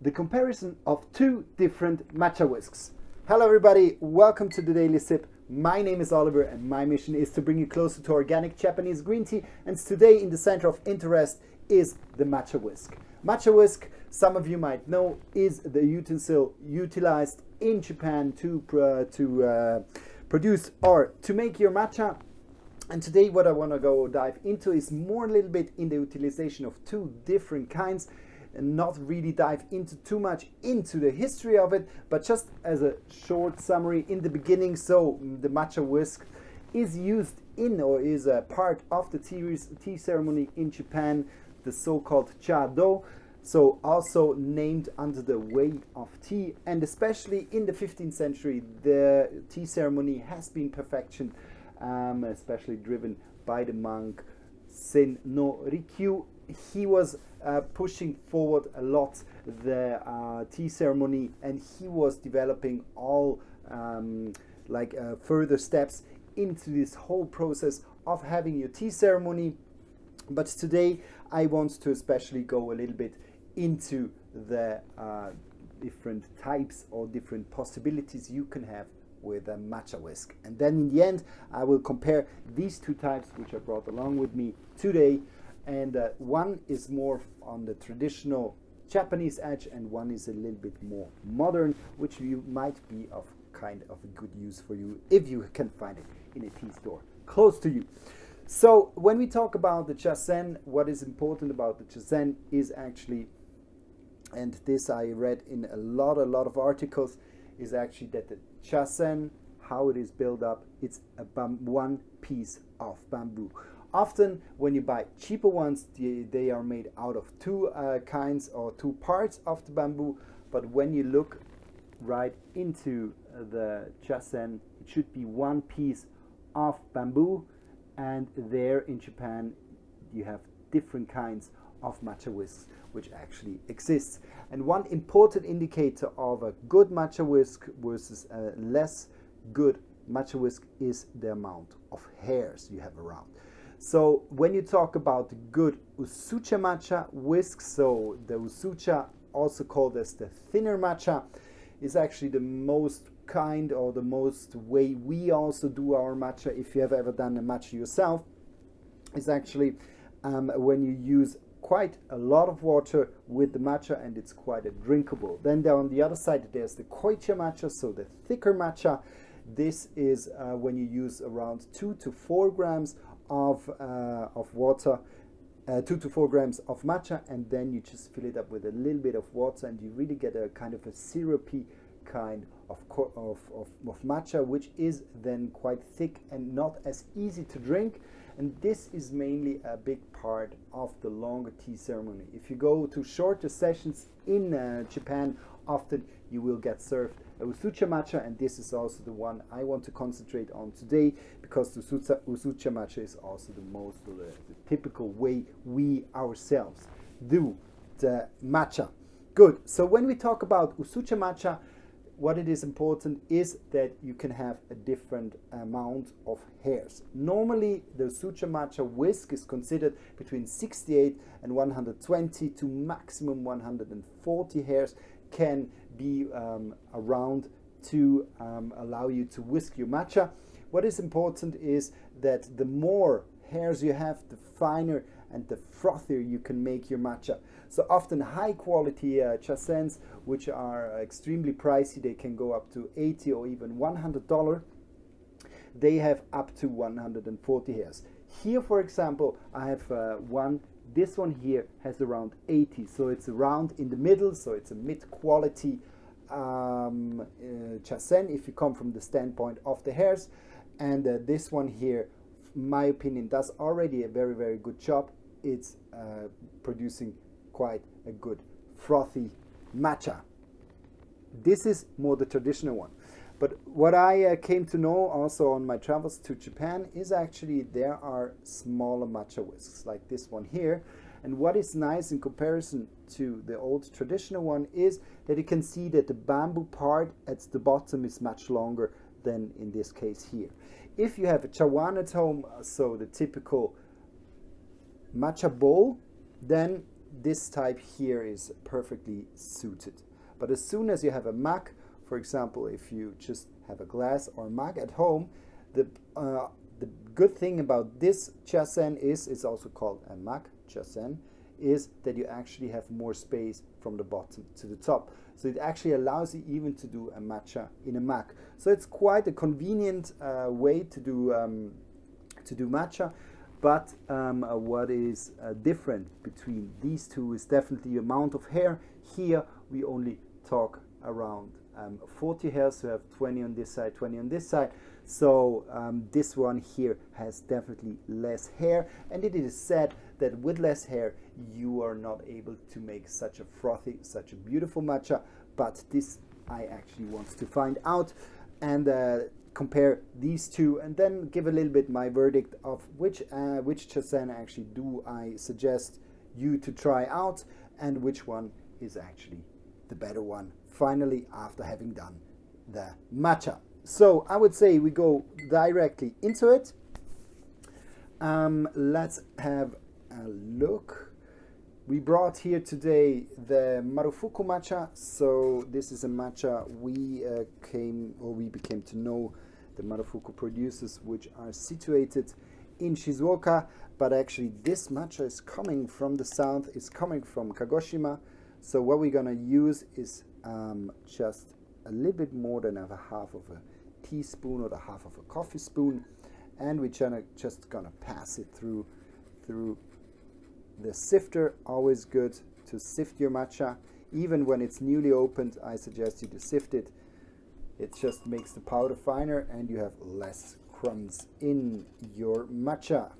the comparison of two different matcha whisks. Hello everybody, welcome to the Daily Sip. My name is Oliver and my mission is to bring you closer to organic Japanese green tea, and today in the center of interest is the matcha whisk. Matcha whisk, some of you might know, is the utensil utilized in Japan to produce or to make your matcha. And today what I want to dive into is more a little bit in the utilization of two different kinds, and not really dive into too much into the history of it, but just as a short summary in the beginning. So the matcha whisk is used in, or is a part of the tea ceremony in Japan, the so-called cha-do, so also named under the way of tea. And especially in the 15th century, the tea ceremony has been perfected, especially driven by the monk Sen no Rikyu. He was pushing forward a lot the tea ceremony, and he was developing all further steps into this whole process of having your tea ceremony. But today I want to especially go a little bit into the different types or different possibilities you can have with a matcha whisk. And then in the end I will compare these two types which I brought along with me today. And one is more on the traditional Japanese edge, and one is a little bit more modern, which you might be of kind of a good use for you if you can find it in a tea store close to you. So when we talk about the chasen, what is important about the chasen is actually, and this I read in a lot of articles, is actually that the chasen, how it is built up, it's one piece of bamboo. Often when you buy cheaper ones, they are made out of two kinds or two parts of the bamboo, but when you look right into the chasen, it should be one piece of bamboo. And there in Japan you have different kinds of matcha whisks which actually exists. And one important indicator of a good matcha whisk versus a less good matcha whisk is the amount of hairs you have around. So when you talk about the good usucha matcha whisk, so the usucha, also called as the thinner matcha, is actually the most kind or the most way we also do our matcha. If you have ever done a matcha yourself, is actually when you use quite a lot of water with the matcha, and it's quite a drinkable. Then there on the other side there's the koicha matcha, so the thicker matcha. This is when you use around 2 to 4 grams of water, 2 to 4 grams of matcha, and then you just fill it up with a little bit of water, and you really get a kind of a syrupy kind of matcha, which is then quite thick and not as easy to drink. And this is mainly a big part of the longer tea ceremony. If you go to shorter sessions in Japan, often you will get served a usucha matcha, and this is also the one I want to concentrate on today, because the usucha matcha is also the typical way we ourselves do the matcha. Good. So when we talk about usucha matcha, what it is important is that you can have a different amount of hairs. Normally the usucha matcha whisk is considered between 68 and 120 to maximum 140 hairs can be around to allow you to whisk your matcha. What is important is that the more hairs you have, the finer and the frothier you can make your matcha. So often high quality chasens, which are extremely pricey, they can go up to $80 or even $100. They have up to 140 hairs. Here, for example, I have one. This one here has around 80, so it's around in the middle, so it's a mid-quality chasen if you come from the standpoint of the hairs. And this one here, in my opinion, does already a very good job. It's producing quite a good frothy matcha. This is more the traditional one. But what I came to know also on my travels to Japan is actually there are smaller matcha whisks like this one here. And what is nice in comparison to the old traditional one is that you can see that the bamboo part at the bottom is much longer than in this case here. If you have a chawan at home, so the typical matcha bowl, then this type here is perfectly suited. But as soon as you have a mug, for example, if you just have a glass or mug at home, the good thing about this chasen is, it's also called a mug chasen, is that you actually have more space from the bottom to the top. So it actually allows you even to do a matcha in a mug. So it's quite a convenient way to do matcha. But what is different between these two is definitely the amount of hair. Here we only talk around 40 hairs, so you have 20 on this side, 20 on this side. So this one here has definitely less hair, and it is said that with less hair you are not able to make such a frothy, such a beautiful matcha. But this I actually want to find out and compare these two, and then give a little bit my verdict of which chasen actually do I suggest you to try out, and which one is actually the better one finally after having done the matcha. So I would say we go directly into it. Let's have a look. We brought here today the Marufuku matcha. So this is a matcha we became to know the Marufuku producers, which are situated in Shizuoka. But actually this matcha is coming from the south, it's coming from Kagoshima. So what we're gonna use is just a little bit more than a half of a teaspoon or the half of a coffee spoon, and we're just gonna pass it through the sifter. Always good to sift your matcha. Even when it's newly opened, I suggest you to sift it. It just makes the powder finer and you have less crumbs in your matcha.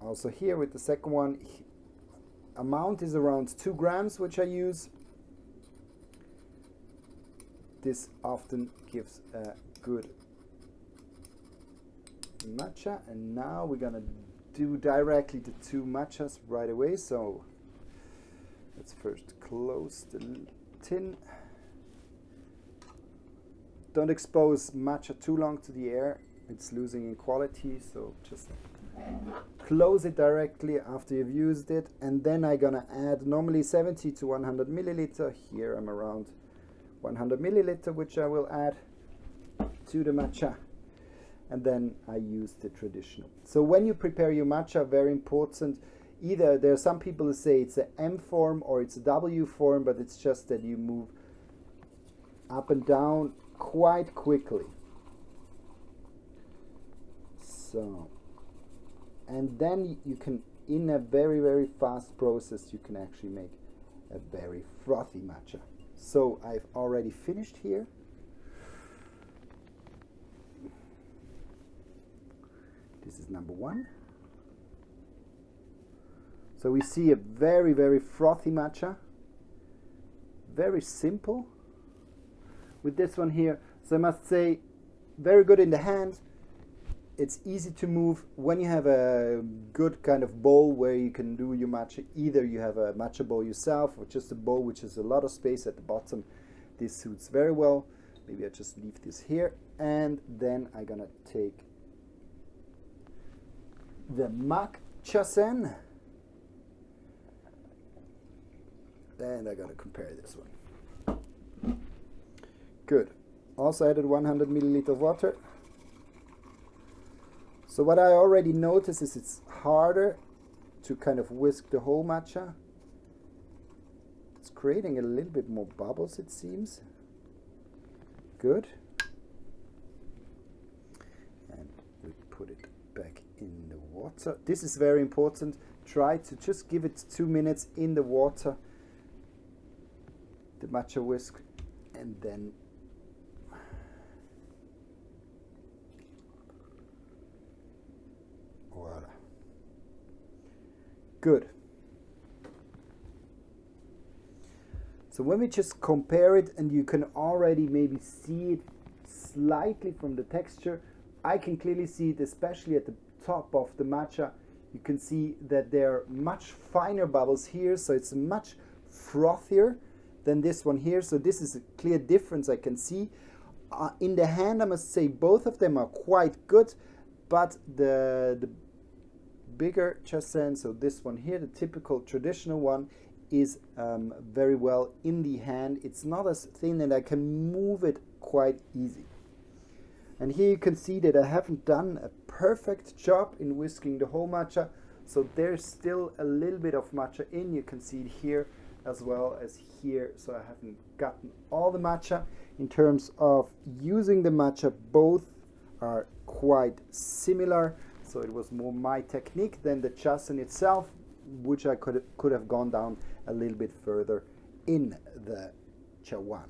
Also here with the second one, amount is around 2 grams, which I use. This often gives a good matcha. And now we're gonna do directly the 2 matchas right away. So let's first close the tin. Don't expose matcha too long to the air, it's losing in quality, so just close it directly after you've used it. And then I'm gonna add normally 70 to 100 milliliter. Here I'm around 100 milliliter, which I will add to the matcha, and then I use the traditional. So when you prepare your matcha, very important, either there are some people who say it's an M form or it's a W form, but it's just that you move up and down quite quickly. So, and then you can, in a very, very fast process, you can actually make a very frothy matcha. So I've already finished here. This is number 1. So we see a very, very frothy matcha. Very simple with this one here. So I must say, very good in the hand. It's easy to move. When you have a good kind of bowl where you can do your matcha, either you have a matcha bowl yourself or just a bowl which has a lot of space at the bottom, this suits very well. Maybe I just leave this here, and then I'm gonna take the matcha-sen, and I'm gonna compare this one. Good. Also added 100 milliliter of water. So what I already noticed is it's harder to kind of whisk the whole matcha. It's creating a little bit more bubbles, it seems. Good. And we put it back in the water. This is very important. Try to just give it 2 minutes in the water, the matcha whisk, and then voila. Good. So when we just compare it, and you can already maybe see it slightly from the texture, I can clearly see it, especially at the top of the matcha. You can see that there are much finer bubbles here, so it's much frothier than this one here. So this is a clear difference I can see. In the hand, I must say both of them are quite good, but bigger chasen, so this one here, the typical traditional one, is very well in the hand. It's not as thin and I can move it quite easy. And here you can see that I haven't done a perfect job in whisking the whole matcha, so there's still a little bit of matcha in. You can see it here as well as here, so I haven't gotten all the matcha. In terms of using the matcha, both are quite similar, so it was more my technique than the chasen itself, which I could have gone down a little bit further in the chawan.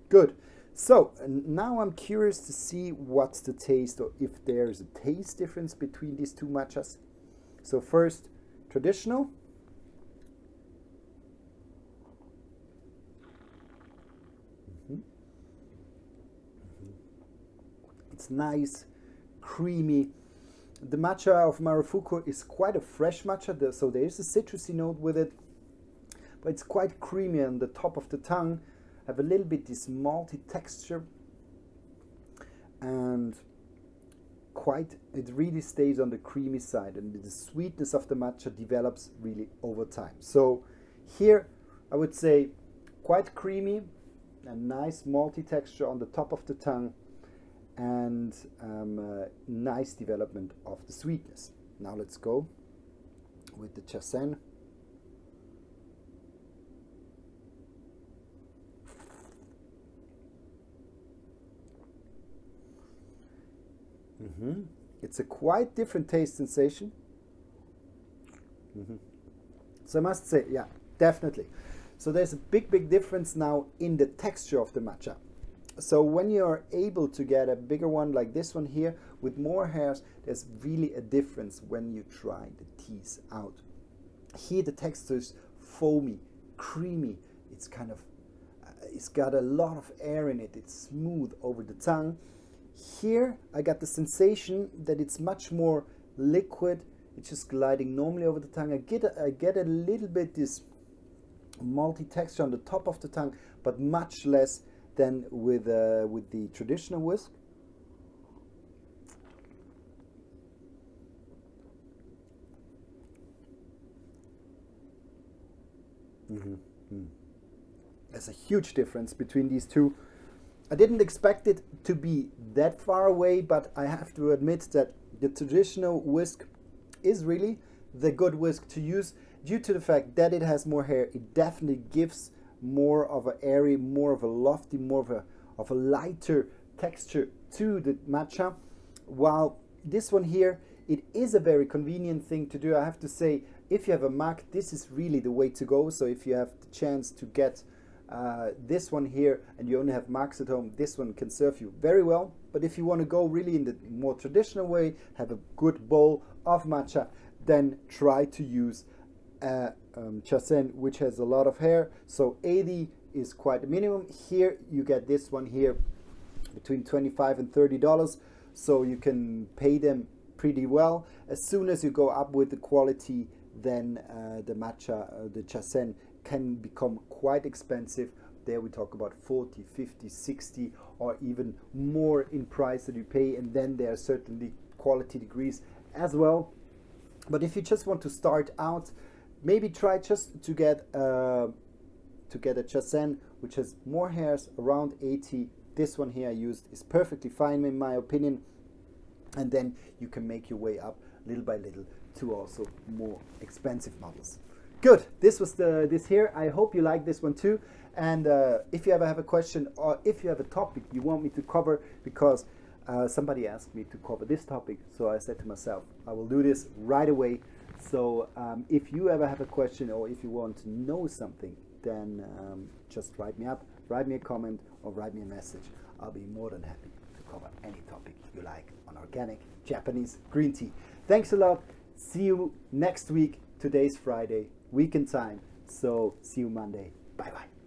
Good. So now I'm curious to see what's the taste, or if there's a taste difference between these two matchas. So first, traditional. It's nice, creamy. The matcha of Marufuku is quite a fresh matcha, so there is a citrusy note with it, but it's quite creamy on the top of the tongue. Have a little bit this malty texture, and it really stays on the creamy side, and the sweetness of the matcha develops really over time. So here I would say quite creamy, a nice malty texture on the top of the tongue, and nice development of the sweetness. Now let's go with the chasen. It's a quite different taste sensation. So I must say, yeah, definitely. So there's a big difference now in the texture of the matcha. So when you're able to get a bigger one like this one here with more hairs, there's really a difference when you try the teas out. Here the texture is foamy, creamy. It's kind of, it's got a lot of air in it. It's smooth over the tongue. Here I got the sensation that it's much more liquid. It's just gliding normally over the tongue. I get a little bit this malty texture on the top of the tongue, but much less than with the traditional whisk. There's a huge difference between these two. I didn't expect it to be that far away, but I have to admit that the traditional whisk is really the good whisk to use due to the fact that it has more hair. It definitely gives more of an airy, more of a lofty, more of a lighter texture to the matcha. While this one here, it is a very convenient thing to do. I have to say, if you have a Mac, this is really the way to go. So if you have the chance to get this one here and you only have Macs at home, this one can serve you very well. But if you want to go really in the more traditional way, have a good bowl of matcha, then try to use chasen, which has a lot of hair. So 80 is quite a minimum. Here you get this one here between $25 and $30, so you can pay them pretty well. As soon as you go up with the quality, then the matcha, the chasen, can become quite expensive. There we talk about 40, 50, 60, or even more in price that you pay, and then there are certainly quality degrees as well. But if you just want to start out, maybe try just to get a chasen which has more hairs, around 80. This one here I used is perfectly fine in my opinion, and then you can make your way up little by little to also more expensive models. Good, this was this here. I hope you like this one too, and if you ever have a question or if you have a topic you want me to cover, because somebody asked me to cover this topic, so I said to myself, I will do this right away. So if you ever have a question or if you want to know something, then just write me up, write me a comment, or write me a message. I'll be more than happy to cover any topic you like on organic Japanese green tea. Thanks a lot. See you next week. Today's Friday, weekend time. So see you Monday. Bye bye.